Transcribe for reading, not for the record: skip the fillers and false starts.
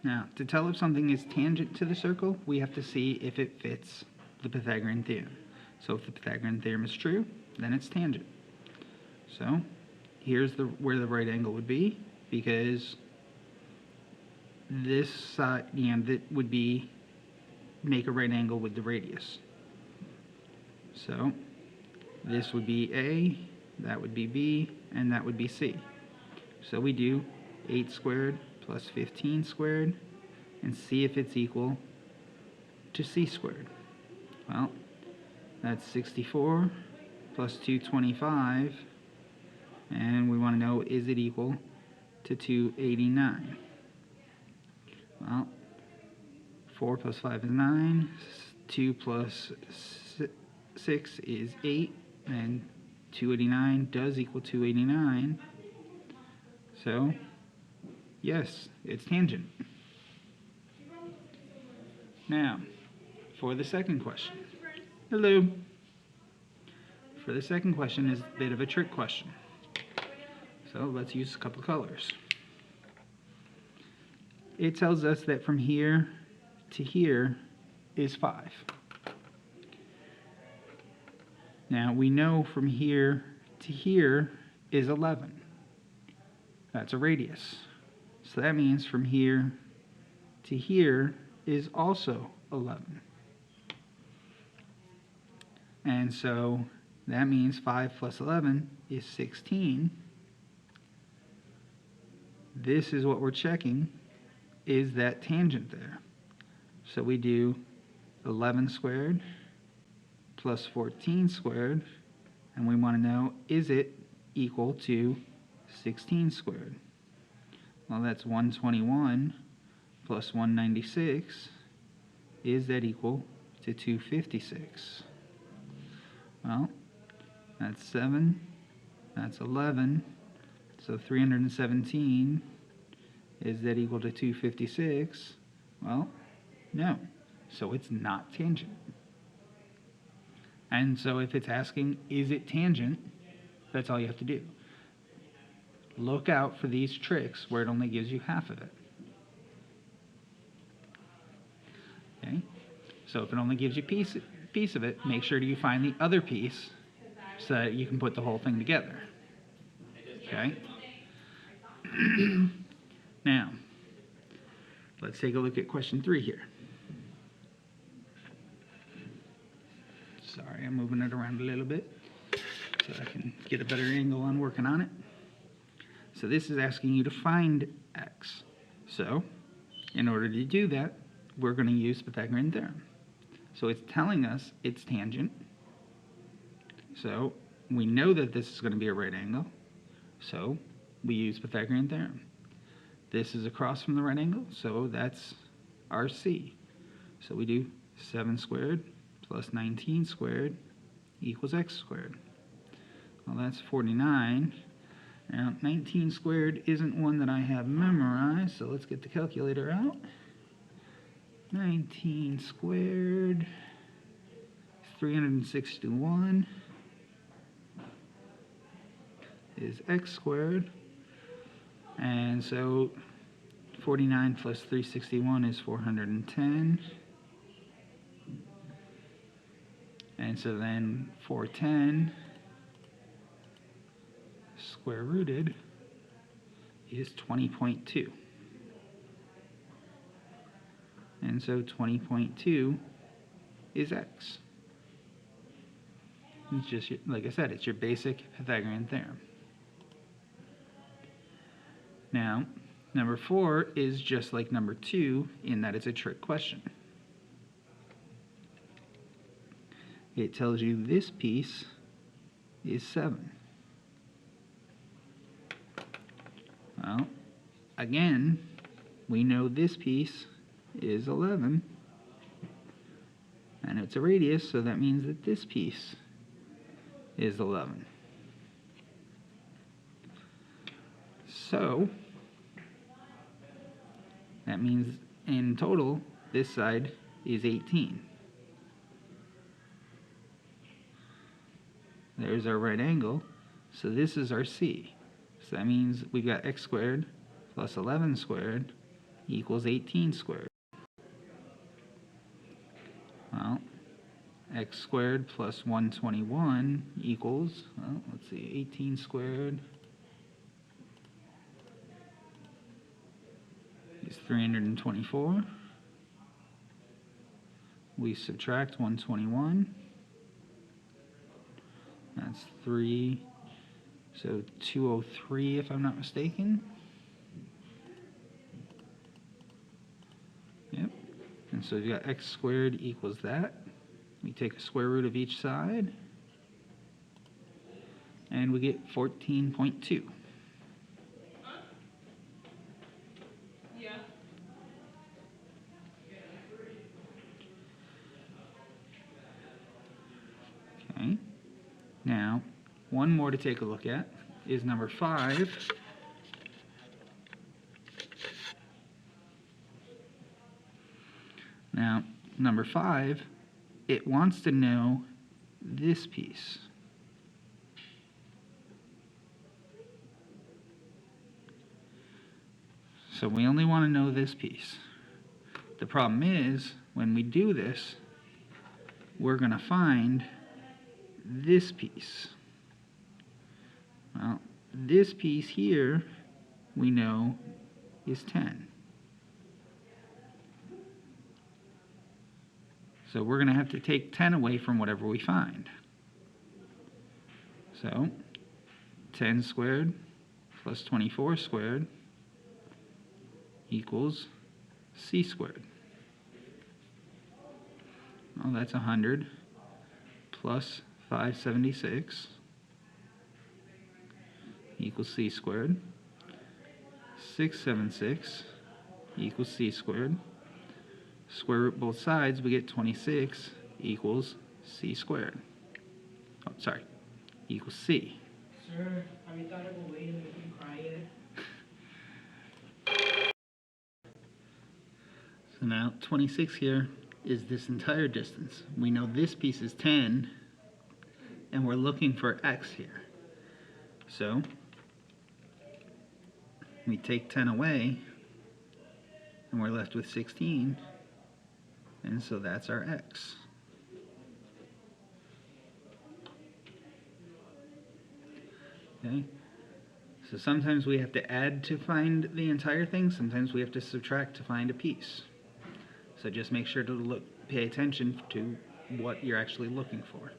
Now, to tell if something is tangent to the circle, we have to see if it fits the Pythagorean theorem. So if the Pythagorean theorem is true, then it's tangent. So here's where the right angle would be, because this side, that would be make a right angle with the radius. So this would be A, that would be B, and that would be C. So we do 8 squared plus 15 squared and see if it's equal to C squared. Well, that's 64 plus 225, and we want to know, is it equal to 289? Well, 4 plus 5 is 9, 2 plus 6 is 8, and 289 does equal 289. So, yes, it's tangent. Now, for the second question. Hello. For the second question is a bit of a trick question. So let's use a couple colors. It tells us that from here to here is 5. Now we know from here to here is 11. That's a radius. So that means from here to here is also 11. And so that means 5 plus 11 is 16. This is what we're checking, is that tangent there. So we do 11 squared plus 14 squared, and we want to know, is it equal to 16 squared? Well, that's 121 plus 196. Is that equal to 256? Well, that's 7, that's 11, so 317. Is that equal to 256? Well, no. So it's not tangent. And so if it's asking, is it tangent, that's all you have to do. Look out for these tricks where it only gives you half of it. Okay? So if it only gives you a piece of it, make sure you find the other piece so that you can put the whole thing together. Okay? Now, let's take a look at question 3 here. Sorry, I'm moving it around a little bit so I can get a better angle on working on it. So this is asking you to find x. So, in order to do that, we're going to use Pythagorean theorem. So it's telling us it's tangent. So we know that this is going to be a right angle. So we use Pythagorean theorem. This is across from the right angle, so that's our C. So we do 7 squared plus 19 squared equals x squared. Well, that's 49. Now, 19 squared isn't one that I have memorized, so let's get the calculator out. 19 squared is 361 is x squared. And so 49 plus 361 is 410. And so then 410 square rooted is 20.2. And so 20.2 is x. It's just, like I said, it's your basic Pythagorean theorem. Now, number 4 is just like number 2 in that it's a trick question. It tells you this piece is 7. Well, again, we know this piece is 11, and it's a radius, so that means that this piece is 11. So that means in total this side is 18. There's our right angle, so this is our C. So that means we've got x squared plus 11 squared equals 18 squared. Well, x squared plus 121 equals, well, let's see, 18 squared is 324. We subtract 121. That's 3, so 203 if I'm not mistaken. Yep. And so you got x squared equals that. We take a square root of each side, and we get 14.2. Okay. Now, one more to take a look at is number 5. Now, number 5, it wants to know this piece. So we only want to know this piece. The problem is, when we do this, we're going to find this piece. Well, this piece here, we know, is 10. So we're going to have to take 10 away from whatever we find. So 10 squared plus 24 squared equals c squared. Well, that's 100 plus 576 equals c squared. 676 equals c squared. Square root both sides, we get 26 equals c squared. Oh, sorry, equals c. Sir, have you thought of a way to make me cry yet? So now 26 here is this entire distance. We know this piece is 10, and we're looking for x here. So we take 10 away, and we're left with 16. And so that's our x. Okay? So sometimes we have to add to find the entire thing, sometimes we have to subtract to find a piece. So just make sure to pay attention to what you're actually looking for.